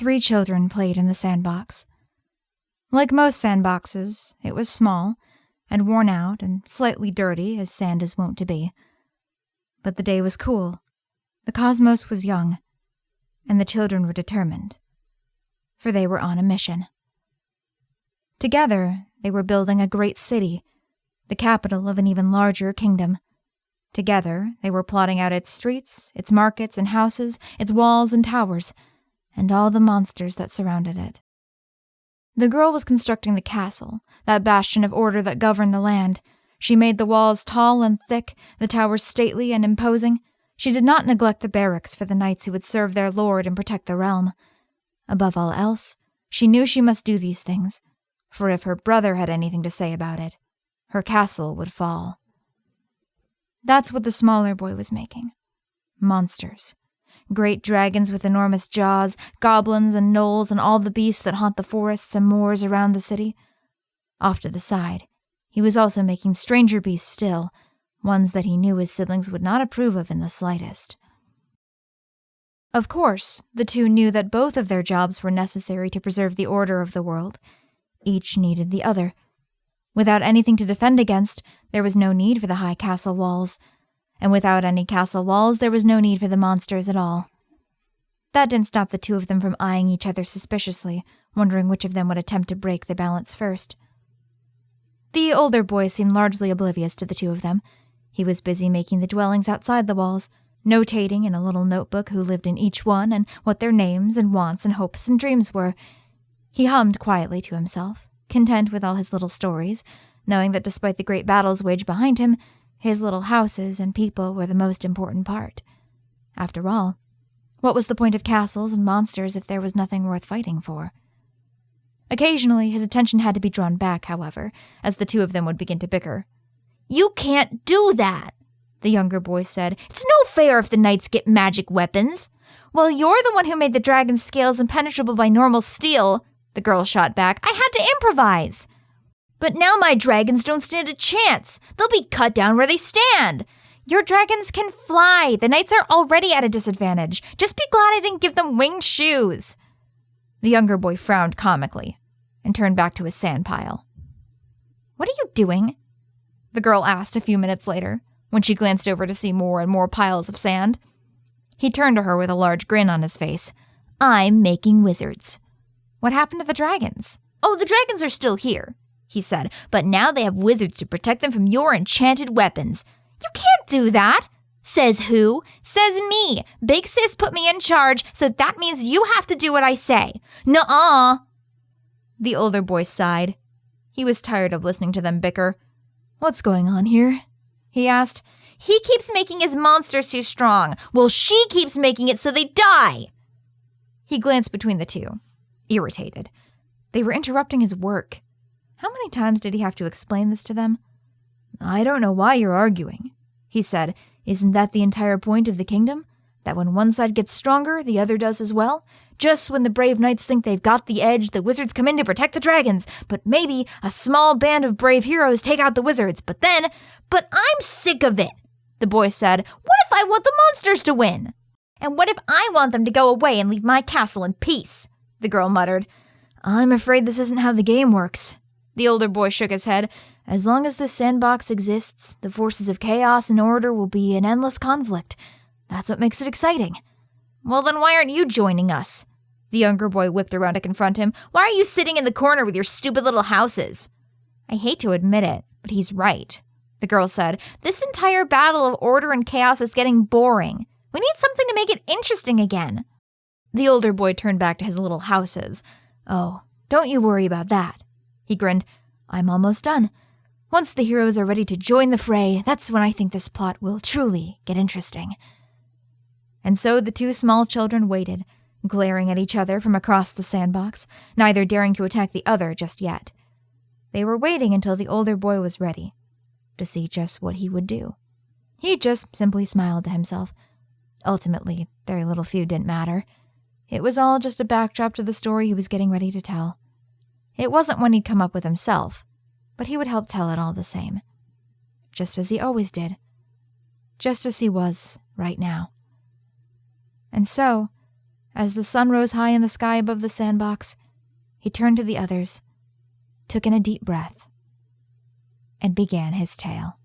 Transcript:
3 children played in the sandbox. Like most sandboxes, it was small and worn out and slightly dirty as sand is wont to be. But the day was cool, the cosmos was young, and the children were determined, for they were on a mission. Together, they were building a great city, the capital of an even larger kingdom. Together, they were plotting out its streets, its markets and houses, its walls and towers, and all the monsters that surrounded it. The girl was constructing the castle, that bastion of order that governed the land. She made the walls tall and thick, the towers stately and imposing. She did not neglect the barracks for the knights who would serve their lord and protect the realm. Above all else, she knew she must do these things, for if her brother had anything to say about it, her castle would fall. That's what the smaller boy was making. Monsters. Great dragons with enormous jaws, goblins and gnolls and all the beasts that haunt the forests and moors around the city. Off to the side, he was also making stranger beasts still, ones that he knew his siblings would not approve of in the slightest. Of course, the two knew that both of their jobs were necessary to preserve the order of the world. Each needed the other. Without anything to defend against, there was no need for the high castle walls. And without any castle walls, there was no need for the monsters at all. That didn't stop the two of them from eyeing each other suspiciously, wondering which of them would attempt to break the balance first. The older boy seemed largely oblivious to the two of them. He was busy making the dwellings outside the walls, notating in a little notebook who lived in each one and what their names and wants and hopes and dreams were. He hummed quietly to himself, content with all his little stories, knowing that despite the great battles waged behind him, his little houses and people were the most important part. After all, what was the point of castles and monsters if there was nothing worth fighting for? Occasionally, his attention had to be drawn back, however, as the two of them would begin to bicker. "You can't do that," the younger boy said. "It's no fair if the knights get magic weapons." "Well, you're the one who made the dragon's scales impenetrable by normal steel," the girl shot back. "I had to improvise." "But now my dragons don't stand a chance. They'll be cut down where they stand." "Your dragons can fly. The knights are already at a disadvantage. Just be glad I didn't give them winged shoes." The younger boy frowned comically and turned back to his sand pile. "What are you doing?" the girl asked a few minutes later, when she glanced over to see more and more piles of sand. He turned to her with a large grin on his face. "I'm making wizards." "What happened to the dragons?" "Oh, the dragons are still here," he said, "but now they have wizards to protect them from your enchanted weapons." "You can't do that." "Says who?" "Says me. Big Sis put me in charge, so that means you have to do what I say." "Nuh-uh." The older boy sighed. He was tired of listening to them bicker. "What's going on here?" he asked. "He keeps making his monsters too strong. Well, she keeps making it so they die." He glanced between the two, irritated. They were interrupting his work. How many times did he have to explain this to them? "I don't know why you're arguing," he said. "Isn't that the entire point of the kingdom? That when one side gets stronger, the other does as well? Just when the brave knights think they've got the edge, the wizards come in to protect the dragons. But maybe a small band of brave heroes take out the wizards. But I'm sick of it," the boy said. "What if I want the monsters to win?" "And what if I want them to go away and leave my castle in peace?" the girl muttered. "I'm afraid this isn't how the game works." The older boy shook his head. "As long as this sandbox exists, the forces of chaos and order will be in endless conflict. That's what makes it exciting." "Well, then why aren't you joining us?" The younger boy whipped around to confront him. "Why are you sitting in the corner with your stupid little houses?" "I hate to admit it, but he's right," the girl said. "This entire battle of order and chaos is getting boring. We need something to make it interesting again." The older boy turned back to his little houses. "Oh, don't you worry about that," he grinned. "I'm almost done. Once the heroes are ready to join the fray, that's when I think this plot will truly get interesting." And so the two small children waited, glaring at each other from across the sandbox, neither daring to attack the other just yet. They were waiting until the older boy was ready, to see just what he would do. He just simply smiled to himself. Ultimately, their little feud didn't matter. It was all just a backdrop to the story he was getting ready to tell. It wasn't one he'd come up with himself, but he would help tell it all the same. Just as he always did. Just as he was right now. And so, As the sun rose high in the sky above the sandbox, he turned to the others, took in a deep breath, and began his tale.